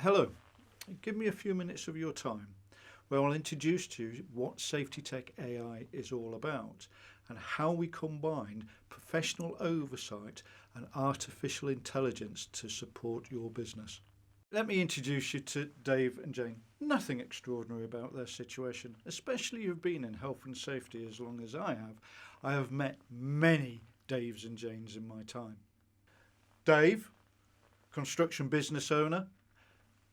Hello, give me a few minutes of your time where I'll introduce to you what SafetyTech-ai is all about and how we combine professional oversight and artificial intelligence to support your business. Let me introduce you to Dave and Jane. Nothing extraordinary about their situation, especially you've been in health and safety as long as I have. I have met many Daves and Janes in my time. Dave, construction business owner.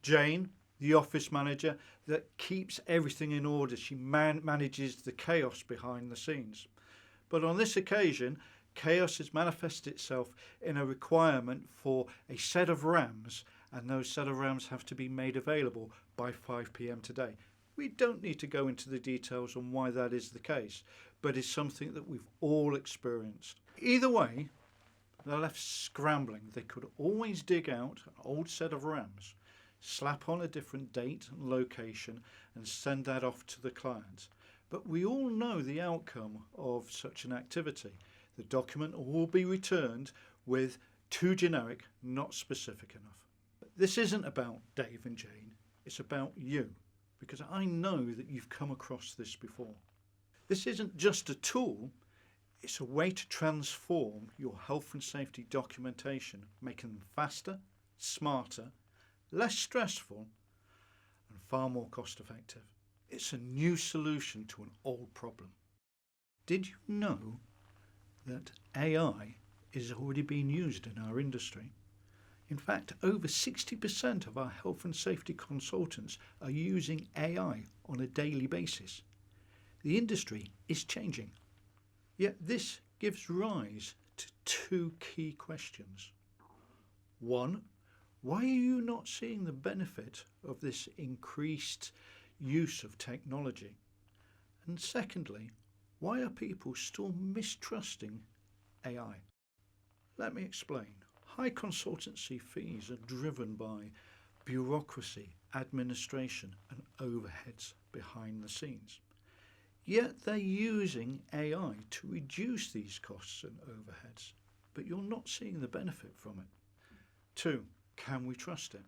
Jane, the office manager that keeps everything in order. She manages the chaos behind the scenes. But on this occasion, chaos has manifested itself in a requirement for a set of RAMs, and those set of RAMs have to be made available by 5 p.m. today. We don't need to go into the details on why that is the case, but it's something that we've all experienced. Either way, they're left scrambling. They could always dig out an old set of RAMs, slap on a different date and location and send that off to the client. But we all know the outcome of such an activity. The document will be returned with too generic, not specific enough. But this isn't about Dave and Jane, it's about you, because I know that you've come across this before. This isn't just a tool, it's a way to transform your health and safety documentation, making them faster, smarter, less stressful and far more cost effective. It's a new solution to an old problem. Did you know that AI is already being used in our industry? In fact, over 60% of our health and safety consultants are using AI on a daily basis. The industry is changing. Yet this gives rise to two key questions. One, why are you not seeing the benefit of this increased use of technology? And secondly, why are people still mistrusting AI? Let me explain. High consultancy fees are driven by bureaucracy, administration and overheads behind the scenes. Yet they're using AI to reduce these costs and overheads, but you're not seeing the benefit from it. Two, can we trust it?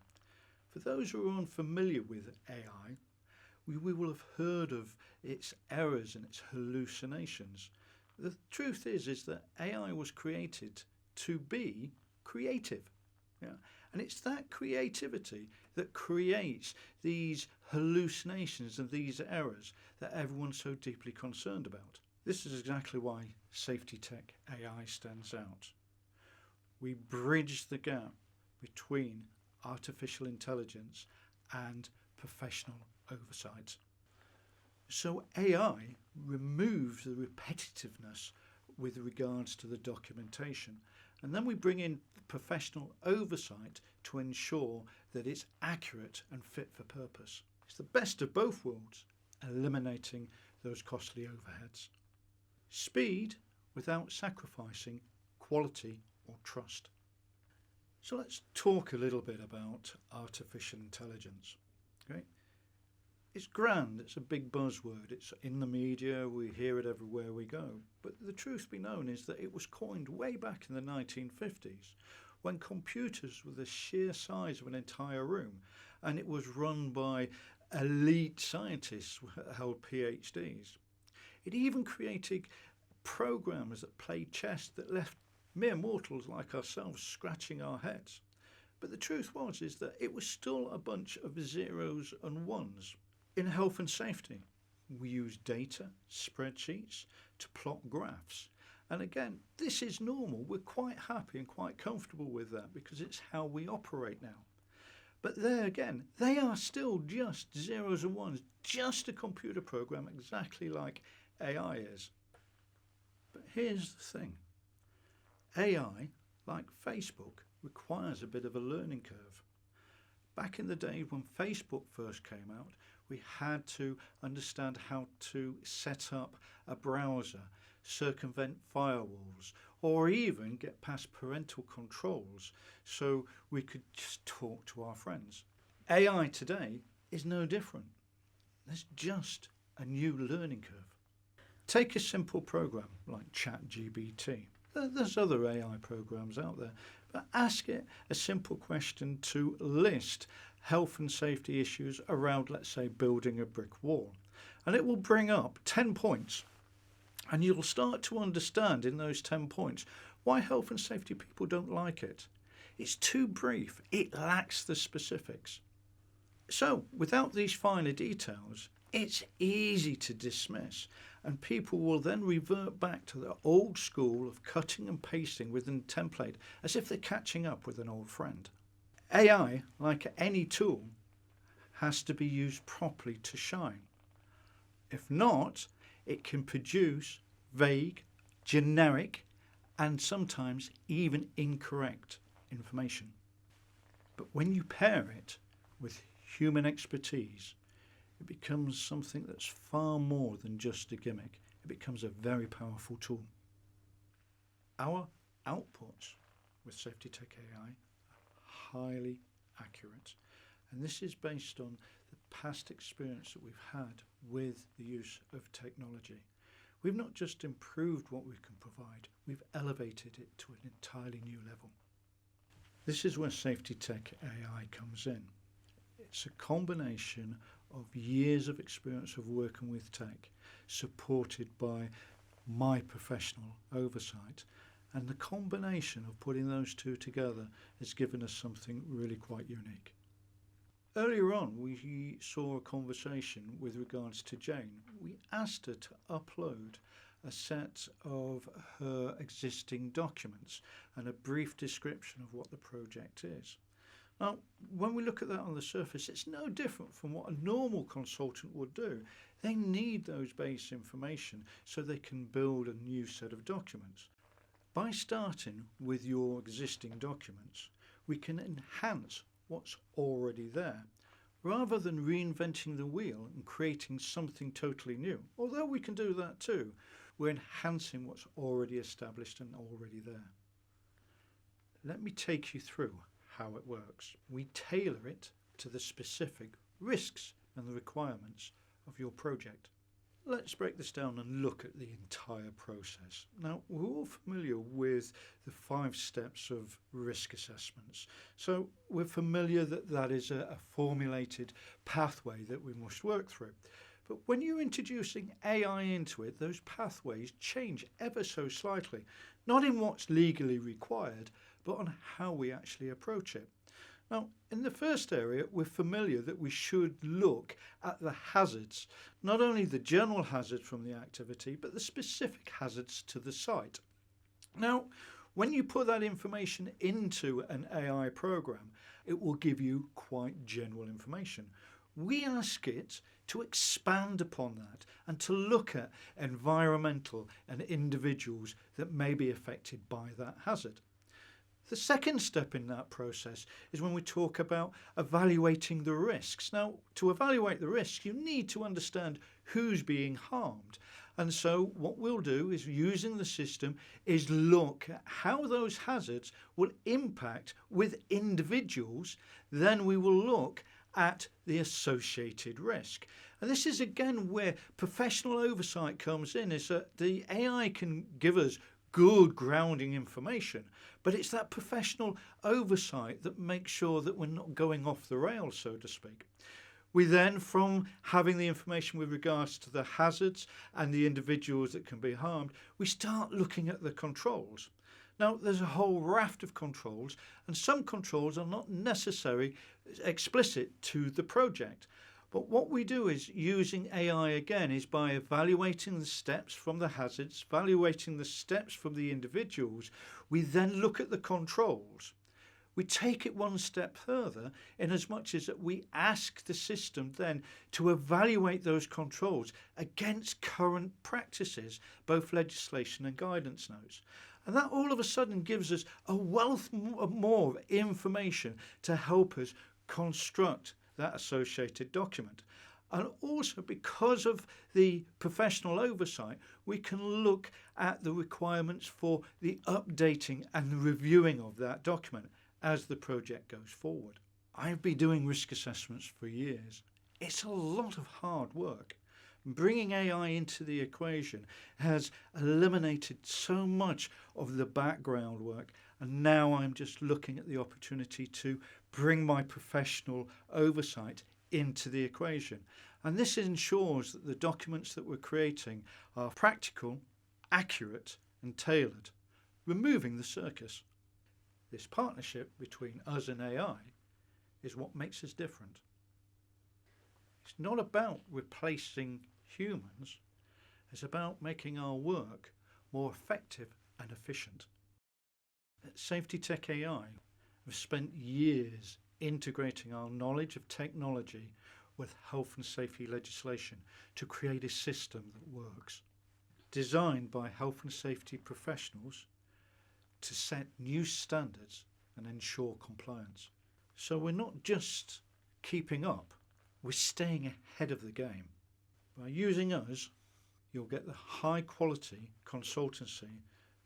For those who are unfamiliar with AI, we will have heard of its errors and its hallucinations. The truth is that AI was created to be creative. Yeah? And it's that creativity that creates these hallucinations and these errors that everyone's so deeply concerned about. This is exactly why SafetyTech-ai stands out. We bridge the gap between artificial intelligence and professional oversight. So AI removes the repetitiveness with regards to the documentation, and then we bring in professional oversight to ensure that it's accurate and fit for purpose. It's the best of both worlds, eliminating those costly overheads. Speed without sacrificing quality or trust. So let's talk a little bit about artificial intelligence. Okay? It's grand, it's a big buzzword, it's in the media, we hear it everywhere we go. But the truth be known is that it was coined way back in the 1950s when computers were the sheer size of an entire room, and it was run by elite scientists who held PhDs. It even created programmers that played chess that left mere mortals like ourselves scratching our heads. But the truth is that it was still a bunch of zeros and ones. In health and safety, we use data, spreadsheets to plot graphs. And again, this is normal. We're quite happy and quite comfortable with that because it's how we operate now. But there again, they are still just zeros and ones, just a computer program exactly like AI is. But here's the thing. AI, like Facebook, requires a bit of a learning curve. Back in the day when Facebook first came out, we had to understand how to set up a browser, circumvent firewalls, or even get past parental controls so we could just talk to our friends. AI today is no different. There's just a new learning curve. Take a simple program like ChatGPT. There's other AI programs out there, but ask it a simple question to list health and safety issues around, let's say, building a brick wall. And it will bring up 10 points. And you'll start to understand in those 10 points why health and safety people don't like it. It's too brief. It lacks the specifics. So without these finer details, it's easy to dismiss, and people will then revert back to the old school of cutting and pasting within a template as if they're catching up with an old friend. AI, like any tool, has to be used properly to shine. If not, it can produce vague, generic, and sometimes even incorrect information. But when you pair it with human expertise, it becomes something that's far more than just a gimmick. It becomes a very powerful tool. Our outputs with SafetyTech-ai are highly accurate, and this is based on the past experience that we've had with the use of technology. We've not just improved what we can provide, we've elevated it to an entirely new level. This is where SafetyTech-ai comes in. It's a combination of years of experience of working with tech, supported by my professional oversight, and the combination of putting those two together has given us something really quite unique. Earlier on, we saw a conversation with regards to Jane. We asked her to upload a set of her existing documents and a brief description of what the project is. Now, when we look at that on the surface, it's no different from what a normal consultant would do. They need those base information so they can build a new set of documents. By starting with your existing documents, we can enhance what's already there, rather than reinventing the wheel and creating something totally new. Although we can do that too, we're enhancing what's already established and already there. Let me take you through how it works. We tailor it to the specific risks and the requirements of your project. Let's break this down and look at the entire process. Now, we're all familiar with the 5 steps of risk assessments. So we're familiar that that is a formulated pathway that we must work through. But when you're introducing AI into it, those pathways change ever so slightly, not in what's legally required, but on how we actually approach it. Now, in the first area, we're familiar that we should look at the hazards, not only the general hazards from the activity, but the specific hazards to the site. Now, when you put that information into an AI program, it will give you quite general information. We ask it to expand upon that and to look at environmental and individuals that may be affected by that hazard. The second step in that process is when we talk about evaluating the risks. Now, to evaluate the risks, you need to understand who's being harmed. And so what we'll do is, using the system, is look at how those hazards will impact with individuals. Then we will look at the associated risk. And this is again where professional oversight comes in, is that the AI can give us good grounding information, but it's that professional oversight that makes sure that we're not going off the rails, so to speak. We then, from having the information with regards to the hazards and the individuals that can be harmed, we start looking at the controls. Now, there's a whole raft of controls, and some controls are not necessarily explicit to the project. But what we do is, using AI again, is by evaluating the steps from the hazards, evaluating the steps from the individuals, we then look at the controls. We take it one step further in as much as that we ask the system then to evaluate those controls against current practices, both legislation and guidance notes. And that all of a sudden gives us a wealth of more information to help us construct that associated document. And also, because of the professional oversight, we can look at the requirements for the updating and the reviewing of that document as the project goes forward. I've been doing risk assessments for years. It's a lot of hard work. Bringing AI into the equation has eliminated so much of the background work, and now I'm just looking at the opportunity to bring my professional oversight into the equation. And this ensures that the documents that we're creating are practical, accurate and tailored, removing the circus. This partnership between us and AI is what makes us different. It's not about replacing humans, it's about making our work more effective and efficient. At SafetyTech-ai, we've spent years integrating our knowledge of technology with health and safety legislation to create a system that works. Designed by health and safety professionals to set new standards and ensure compliance. So we're not just keeping up, we're staying ahead of the game. By using us, you'll get the high quality consultancy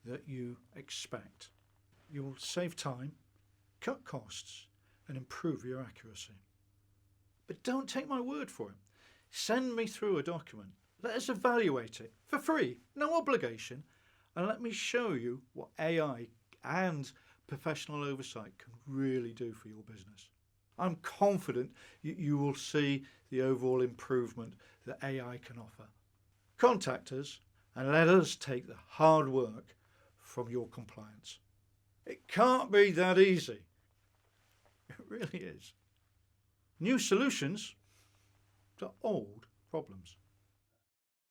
that you expect. You'll save time, cut costs and improve your accuracy. But don't take my word for it. Send me through a document. Let us evaluate it for free, no obligation, and let me show you what AI and professional oversight can really do for your business. I'm confident you will see the overall improvement that AI can offer. Contact us and let us take the hard work from your compliance. It can't be that easy. It really is. New solutions to old problems.